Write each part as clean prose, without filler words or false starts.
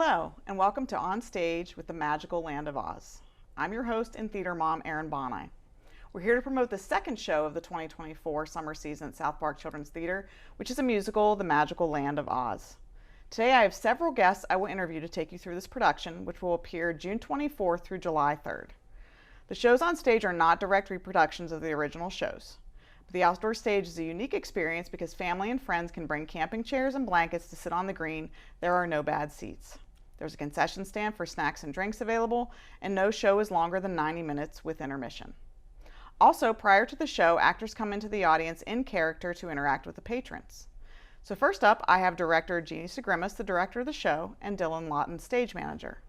Hello, and welcome to On Stage with the Magical Land of Oz. I'm your host and theater mom, Erin Boni. We're here to promote the second show of the 2024 summer season at South Park Children's Theater, which is a musical, The Magical Land of Oz. Today I have several guests I will interview to take you through this production, which will appear June 24th through July 3rd. The shows on stage are not direct reproductions of the original shows. But the outdoor stage is a unique experience because family and friends can bring camping chairs and blankets to sit on the green. There are no bad seats. There's a concession stand for snacks and drinks available, and no show is longer than 90 minutes with intermission. Also, prior to the show, actors come into the audience in character to interact with the patrons. So first up, I have Director Jeanie Cygrymus, the director of the show, and Dylan Lawton, stage manager.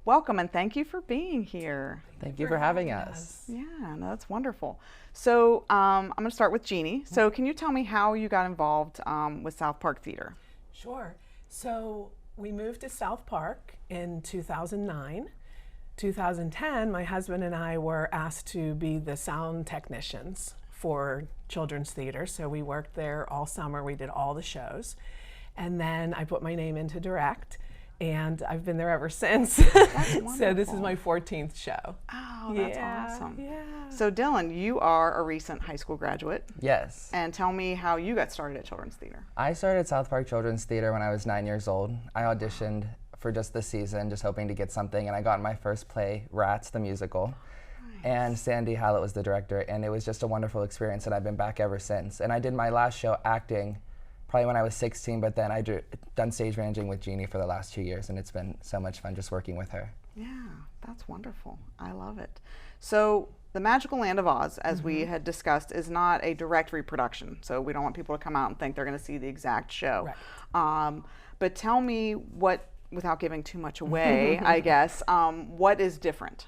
Welcome and thank you for being here. Thank you for having us. Yeah, no, that's wonderful. So I'm going to start with Jeanie. So can you tell me how you got involved with South Park Theater? Sure. So we moved to South Park in 2009. 2010, my husband and I were asked to be the sound technicians for children's theater. So we worked there all summer. We did all the shows. And then I put my name in to direct. And I've been there ever since. So this is my 14th show. Oh, that's awesome. Yeah. So Dylan, you are a recent high school graduate. Yes. And tell me how you got started at Children's Theater. I started South Park Children's Theater when I was 9 years old. I auditioned for just the season, just hoping to get something, and I got in my first play, Rats, the musical. Nice. And Sandy Hallett was the director, and it was just a wonderful experience, and I've been back ever since. And I did my last show acting probably when I was 16, but then I done stage managing with Jeanie for the last 2 years, and it's been so much fun just working with her. Yeah, that's wonderful. I love it. So The Magical Land of Oz, as we had discussed, is not a direct reproduction. So we don't want people to come out and think they're going to see the exact show. Right. But tell me what, without giving too much away, I guess, what is different?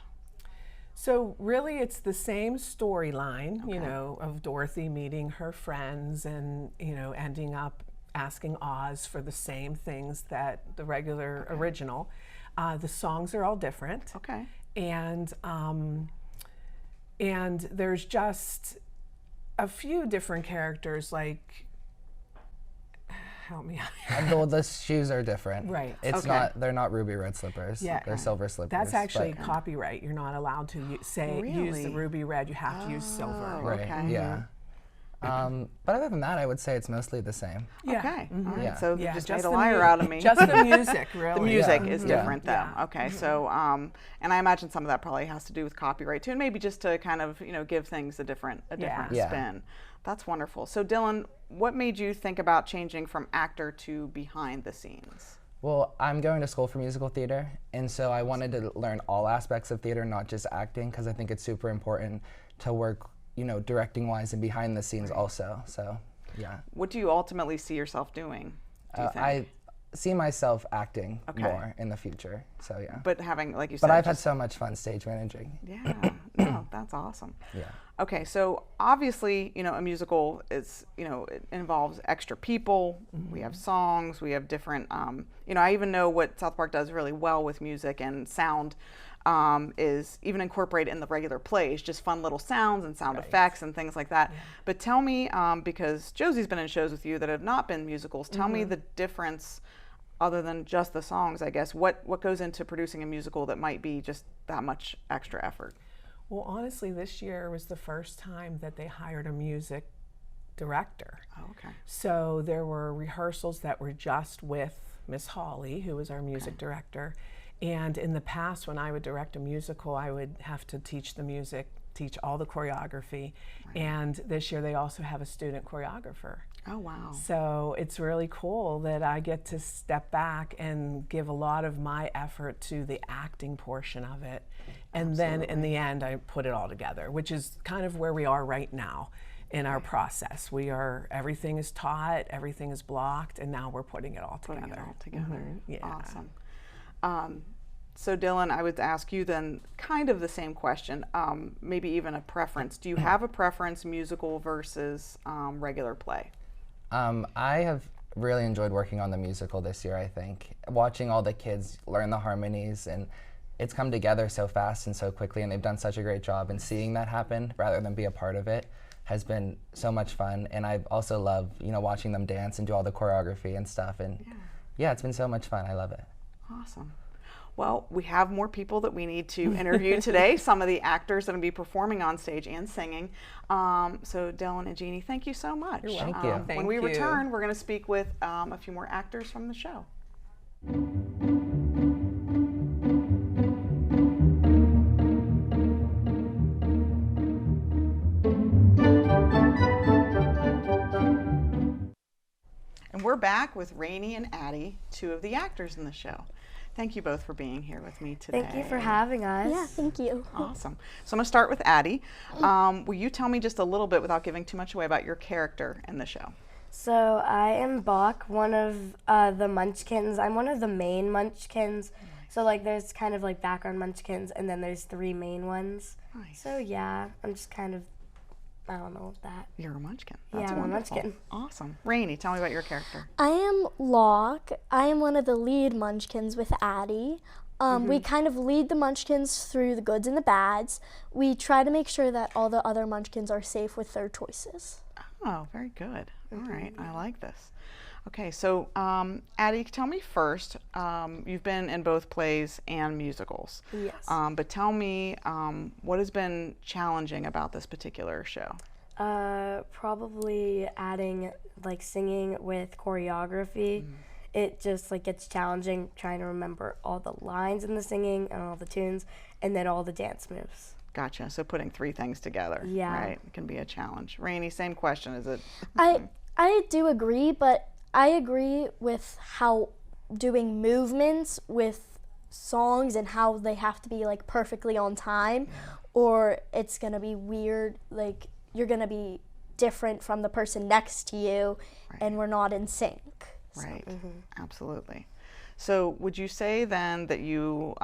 So really it's the same storyline, you know, of Dorothy meeting her friends and, you know, ending up asking Oz for the same things that the regular original. The songs are all different. Okay. And there's just a few different characters, like, help me out. Well, the shoes are different. Right. It's not, they're not ruby red slippers. Yeah. They're silver slippers. That's actually copyright. You're not allowed to use the ruby red. You have to use silver. Right, okay. Yeah. But other than that, I would say it's mostly the same. Yeah. Okay. All right. Yeah. So you just made a the liar out of me. Just the music, really. The music is different, though. Yeah. Okay. So, and I imagine some of that probably has to do with copyright too, and maybe just to kind of, you know, give things a different spin. That's wonderful. So, Dylan, what made you think about changing from actor to behind the scenes? Well, I'm going to school for musical theater, and so I wanted to learn all aspects of theater, not just acting, because I think it's super important to work, you know, directing-wise and behind the scenes also. So, yeah. What do you ultimately see yourself doing, do you think? I see myself acting more in the future, so yeah. But having, like you said, but I've had so much fun stage managing. Yeah, no, that's awesome. Yeah. Okay, so obviously, you know, a musical is, you know, it involves extra people. We have songs, we have different, you know, I even know what South Park does really well with music and sound is even incorporated in the regular plays, just fun little sounds and sound effects and things like that. Yeah. But tell me, because Josie's been in shows with you that have not been musicals, tell me the difference other than just the songs, I guess. What goes into producing a musical that might be just that much extra effort? Well, honestly, this year was the first time that they hired a music director. Oh, okay. So there were rehearsals that were just with Miss Hawley, who was our music director. And in the past, when I would direct a musical, I would have to teach the music, teach all the choreography. Right. And this year they also have a student choreographer. Oh, wow. So it's really cool that I get to step back and give a lot of my effort to the acting portion of it. And then in the end, I put it all together, which is kind of where we are right now in our process. Everything is taught, everything is blocked, and now we're putting it all together. Yeah. Awesome. So Dylan, I would ask you then kind of the same question, maybe even a preference. Do you have a preference, musical versus regular play? I have really enjoyed working on the musical this year, I think. Watching all the kids learn the harmonies, and it's come together so fast and so quickly, and they've done such a great job, and seeing that happen rather than be a part of it has been so much fun. And I also love, you know, watching them dance and do all the choreography and stuff, and yeah, it's been so much fun. I love it. Awesome. Well, we have more people that we need to interview today, some of the actors that will be performing on stage and singing. So Dylan and Jeanie, thank you so much. You're welcome. Thank you. When we return, we're going to speak with a few more actors from the show. And we're back with Rainey and Addy, two of the actors in the show. Thank you both for being here with me today. Thank you for having us. Yeah, thank you. Awesome. So I'm going to start with Addy. Will you tell me just a little bit, without giving too much away, about your character in the show? So I am Bach, one of the Munchkins. I'm one of the main Munchkins. So like there's kind of like background Munchkins, and then there's 3 main ones. Nice. So yeah, I'm just kind of, I don't know that. You're a Munchkin. Yeah, That's I'm a wonderful. Munchkin. Awesome. Rainey, tell me about your character. I am Locke. I am one of the lead Munchkins with Addy. We kind of lead the Munchkins through the goods and the bads. We try to make sure that all the other Munchkins are safe with their choices. Oh, very good. All right, I like this. Okay, so Addy, tell me first, you've been in both plays and musicals. Yes. But tell me what has been challenging about this particular show? Probably adding like singing with choreography. It just like gets challenging trying to remember all the lines in the singing and all the tunes, and then all the dance moves. Gotcha. So putting 3 things together, Yeah. right, can be a challenge. Rainey, same question. Is it? I do agree, but I agree with how doing movements with songs and how they have to be like perfectly on time, or it's gonna be weird, like you're gonna be different from the person next to you, and we're not in sync. Right, absolutely. So would you say then that you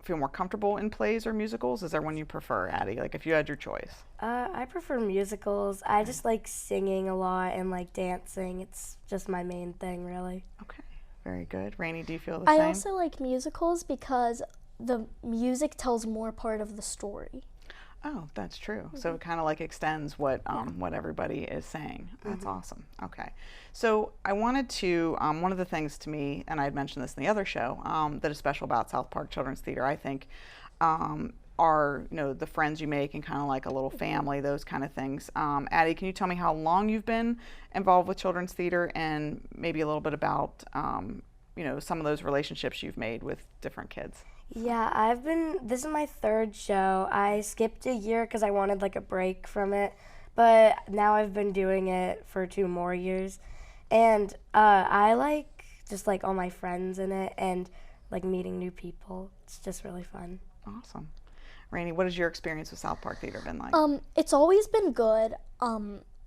feel more comfortable in plays or musicals? Is there one you prefer, Addy? Like if you had your choice? I prefer musicals. I just like singing a lot and like dancing. It's just my main thing, really. Okay, very good. Rainey, do you feel the I same? also like musicals because the music tells more part of the story. Oh, that's true. So it kind of like extends what everybody is saying. That's awesome. Okay. So I wanted to, one of the things to me, and I had mentioned this in the other show, that is special about South Park Children's Theater, I think, are, the friends you make and kind of like a little family, those kind of things. Addy, can you tell me how long you've been involved with Children's Theater, and maybe a little bit about, some of those relationships you've made with different kids? Yeah, this is my 3rd show. I skipped a year because I wanted like a break from it, but now I've been doing it for 2 more years. And I like just like all my friends in it and like meeting new people. It's just really fun. Awesome. Rainey, what has your experience with South Park Theater been like? It's always been good.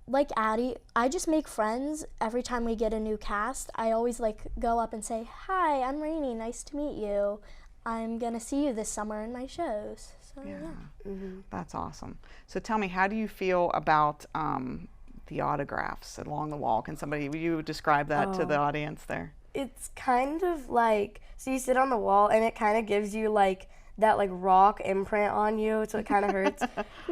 Like Addy, I just make friends every time we get a new cast. I always like go up and say, "Hi, I'm Rainey. Nice to meet you. I'm gonna see you this summer in my shows." So yeah. That's awesome. So tell me, how do you feel about the autographs along the wall? Will you describe that to the audience there? It's kind of like, so you sit on the wall and it kind of gives you like that like rock imprint on you, so it kind of hurts.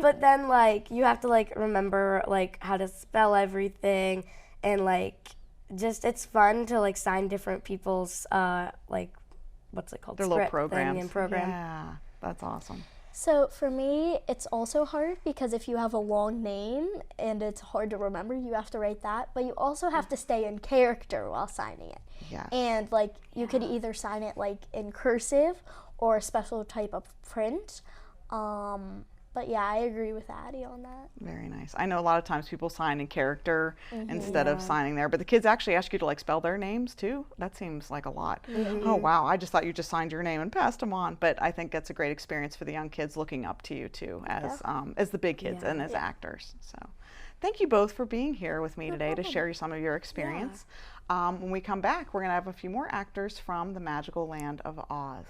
But then like you have to like remember like how to spell everything, and like just it's fun to like sign different people's like, what's it called? Their little Script programs. thing and program. Yeah, that's awesome. So for me, it's also hard because if you have a long name and it's hard to remember, you have to write that, but you also have to stay in character while signing it. Yes. And like you could either sign it like in cursive or a special type of print. But yeah, I agree with Addy on that. Very nice. I know a lot of times people sign in character instead of signing there, but the kids actually ask you to like spell their names too. That seems like a lot. Oh wow, I just thought you just signed your name and passed them on. But I think that's a great experience for the young kids looking up to you too as the big kids and as actors. So thank you both for being here with me today to share some of your experience. When we come back, we're going to have a few more actors from the magical land of Oz.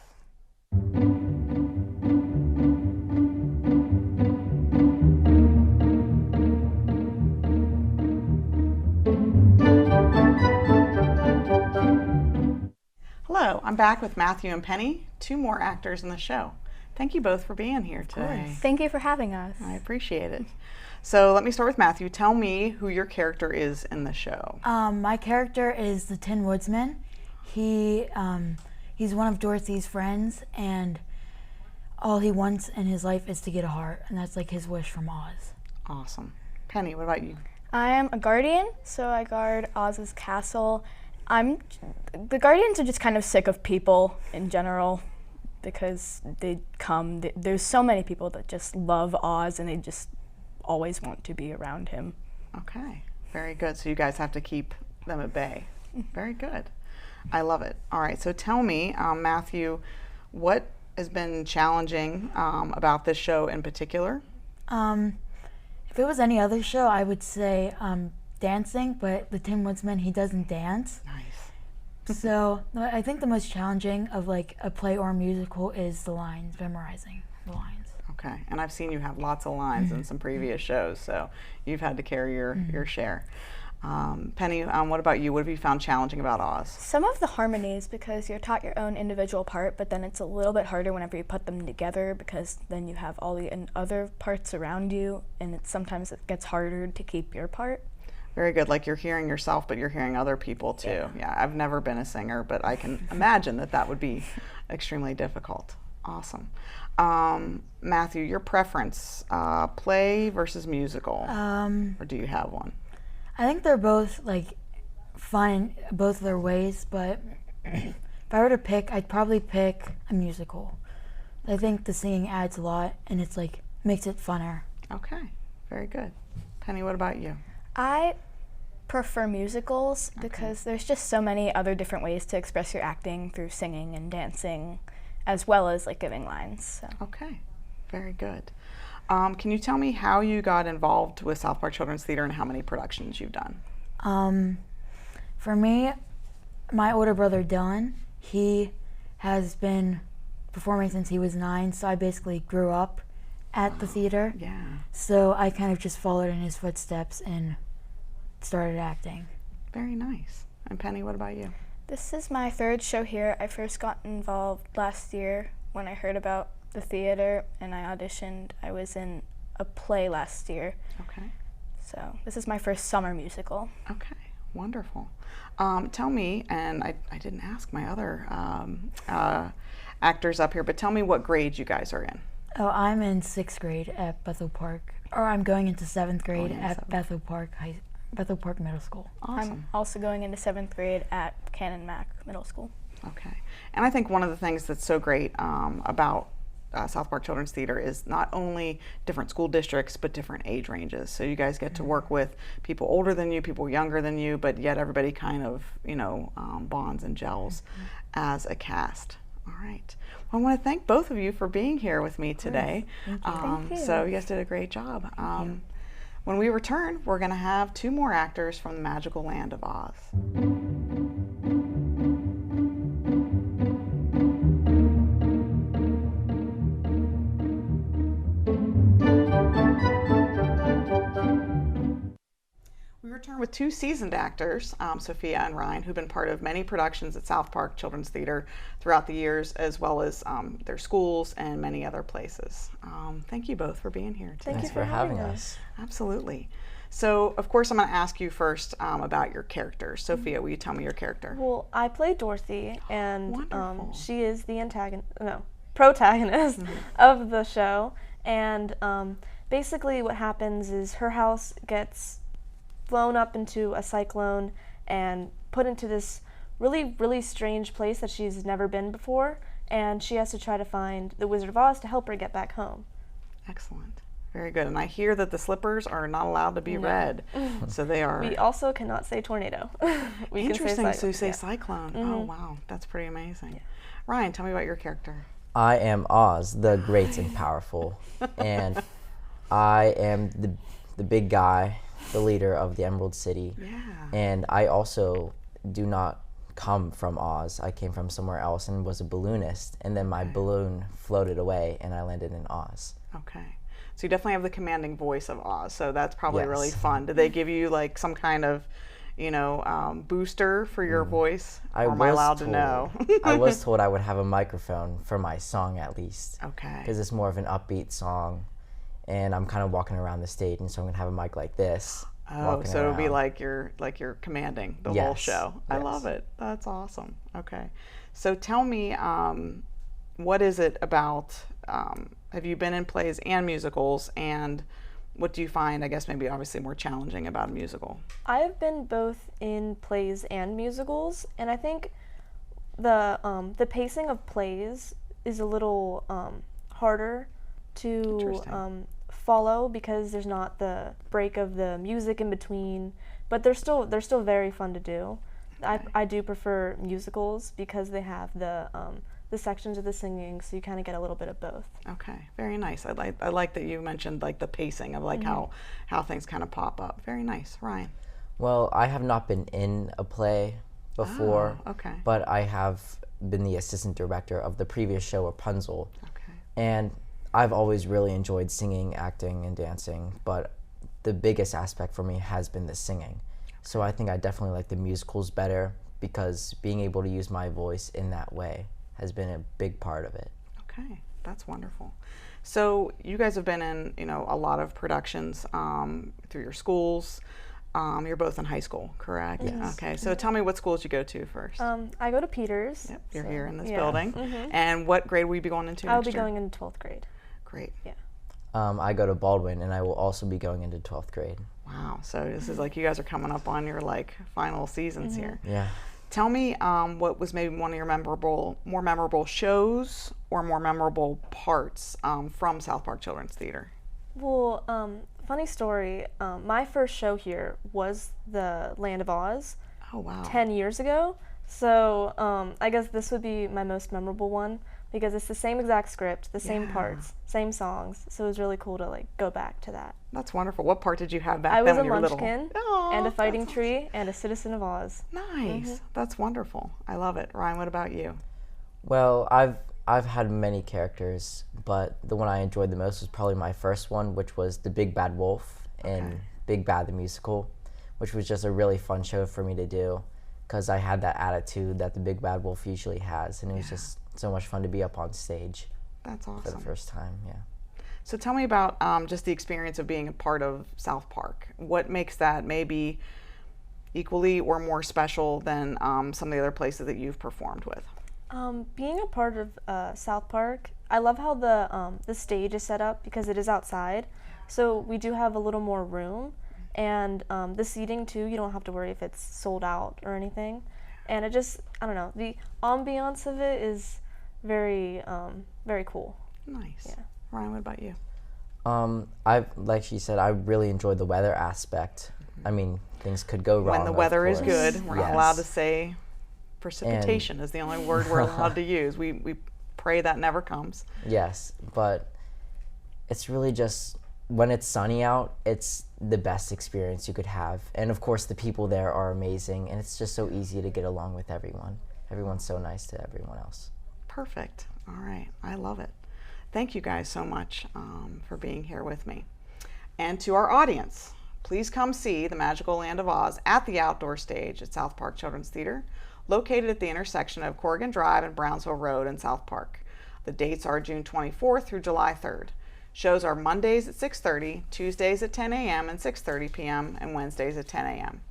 Hello, I'm back with Matthew and Penny, 2 more actors in the show. Thank you both for being here today. Thank you for having us. I appreciate it. So let me start with Matthew. Tell me who your character is in the show. My character is the Tin Woodsman. He he's one of Dorothy's friends, and all he wants in his life is to get a heart, and that's like his wish from Oz. Awesome. Penny, what about you? I am a guardian, so I guard Oz's castle. The guardians are just kind of sick of people in general because there's so many people that just love Oz and they just always want to be around him. Okay, very good. So you guys have to keep them at bay. Very good. I love it. All right, so tell me, Matthew, what has been challenging about this show in particular? If it was any other show, I would say dancing, but the Tin Woodsman, he doesn't dance. Nice. So I think the most challenging of like a play or a musical is the lines, memorizing the lines. Okay, and I've seen you have lots of lines in some previous shows, so you've had to carry your share. Penny, what about you? What have you found challenging about Oz? Some of the harmonies, because you're taught your own individual part, but then it's a little bit harder whenever you put them together because then you have all the other parts around you, and sometimes it gets harder to keep your part. Very good. Like you're hearing yourself, but you're hearing other people too. Yeah, I've never been a singer, but I can imagine that would be extremely difficult. Awesome. Matthew, your preference, play versus musical, or do you have one? I think they're both like fun in both their ways, but if I were to pick, I'd probably pick a musical. I think the singing adds a lot, and it's like makes it funner. Okay, very good. Penny, what about you? I prefer musicals because there's just so many other different ways to express your acting through singing and dancing, as well as like giving lines. So. Okay, very good. Can you tell me how you got involved with South Park Children's Theater and how many productions you've done? For me, my older brother Dylan, he has been performing since he was 9, so I basically grew up at the theater. Yeah. So I kind of just followed in his footsteps and started acting. Very nice. And Penny, what about you? This is my 3rd show here. I first got involved last year when I heard about the theater and I auditioned. I was in a play last year. Okay. So this is my first summer musical. Okay, wonderful. Tell me, and I didn't ask my other actors up here, but tell me what grade you guys are in. Oh, I'm in 6th grade at Bethel Park, or I'm going into 7th grade at Bethel Park Middle School. Awesome. I'm also going into 7th grade at Cannon Mac Middle School. Okay. And I think one of the things that's so great about South Park Children's Theater is not only different school districts, but different age ranges. So you guys get to work with people older than you, people younger than you, but yet everybody kind of, bonds and gels as a cast. All right. Well, I want to thank both of you for being here with me today. Thank you. So you guys did a great job. When we return, we're going to have 2 more actors from the magical land of Oz. We return with 2 seasoned actors, Sophia and Ryan, who've been part of many productions at South Park Children's Theater throughout the years, as well as their schools and many other places. Thank you both for being here today. Thank you for having us. Absolutely. So, of course, I'm going to ask you first about your characters. Sophia, will you tell me your character? Well, I play Dorothy, and Wonderful. she is the protagonist of the show. And basically what happens is her house gets blown up into a cyclone and put into this really, really strange place that she's never been before. And she has to try to find the Wizard of Oz to help her get back home. Excellent. Very good. And I hear that the slippers are not allowed to be red. So they are... We also cannot say tornado. We Interesting. can say So you say yeah. cyclone. Oh, wow. That's pretty amazing. Yeah. Ryan, tell me about your character. I am Oz, the great and powerful. And I am the big guy, the leader of the Emerald City. Yeah. And I also do not come from Oz. I came from somewhere else and was a balloonist. And then my balloon floated away and I landed in Oz. Okay. So you definitely have the commanding voice of Oz, so that's probably Yes. really fun. Did they give you like some kind of, booster for your voice? Or am I allowed to know? I was told I would have a microphone for my song at least. Okay. Because it's more of an upbeat song. And I'm kind of walking around the stage, and so I'm going to have a mic like this. Oh, walking so it'll be around. like you're commanding the whole Yes, show. I yes. love it. That's awesome. Okay, so tell me, what is it about? Have you been in plays and musicals, and what do you find, I guess, maybe obviously more challenging about a musical? I have been both in plays and musicals, and I think the pacing of plays is a little harder to Interesting. follow because there's not the break of the music in between, but they're still very fun to do. I do prefer musicals because they have the sections of the singing, so you kind of get a little bit of both. Okay, very nice. I like that you mentioned like the pacing of like how things kind of pop up. Very nice, Ryan. Well, I have not been in a play before, Oh, okay. but I have been the assistant director of the previous show, Rapunzel. Okay. And I've always really enjoyed singing, acting, and dancing, but the biggest aspect for me has been the singing. So I think I definitely like the musicals better because being able to use my voice in that way has been a big part of it. Okay, that's wonderful. So you guys have been in, a lot of productions through your schools. You're both in high school, correct? Yes. Okay, so tell me what schools you go to first. I go to Peters. Yep, you're so, here in this yeah. building. And what grade will you be going into I'll next be year? going into 12th grade. Great. Yeah. I go to Baldwin, and I will also be going into 12th grade. Wow, so this is like you guys are coming up on your like final seasons here. Yeah. Tell me what was maybe one of your more memorable shows or more memorable parts from South Park Children's Theater. Well, funny story. My first show here was the Land of Oz Oh, wow. 10 years ago. So I guess this would be my most memorable one because it's the same exact script, the same Yeah. parts, same songs. So it was really cool to like go back to that. That's wonderful. What part did you have back I then was a when you were little? Munchkin Aw, and a fighting that's tree and a citizen of Oz. Nice. That's wonderful. I love it. Ryan, what about you? Well, I've had many characters, but the one I enjoyed the most was probably my first one, which was the Big Bad Wolf in Big Bad the Musical, which was just a really fun show for me to do because I had that attitude that the Big Bad Wolf usually has, and it was just so much fun to be up on stage That's for the awesome. first time. Yeah. So tell me about just the experience of being a part of South Park. What makes that maybe equally or more special than some of the other places that you've performed with? Being a part of South Park, I love how the stage is set up because it is outside. So we do have a little more room, and the seating too, you don't have to worry if it's sold out or anything. And it just, I don't know, the ambiance of it is very, very cool. Nice. Yeah. Ryan, what about you? Like she said, I really enjoyed the weather aspect. I mean, things could go wrong. When the of weather is course. good, we're not Yes. allowed to say precipitation is the only word we're allowed to use. We pray that never comes. Yes, but it's really just when it's sunny out, it's the best experience you could have. And of course, the people there are amazing, and it's just so easy to get along with everyone. Everyone's so nice to everyone else. Perfect. All right. I love it. Thank you guys so much for being here with me. And to our audience, please come see The Magical Land of Oz at the outdoor stage at South Park Children's Theater, located at the intersection of Corrigan Drive and Brownsville Road in South Park. The dates are June 24th through July 3rd. Shows are Mondays at 6:30, Tuesdays at 10 a.m. and 6:30 p.m., and Wednesdays at 10 a.m.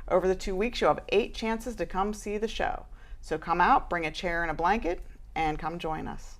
Over the 2 weeks, you'll have 8 chances to come see the show. So come out, bring a chair and a blanket, and come join us.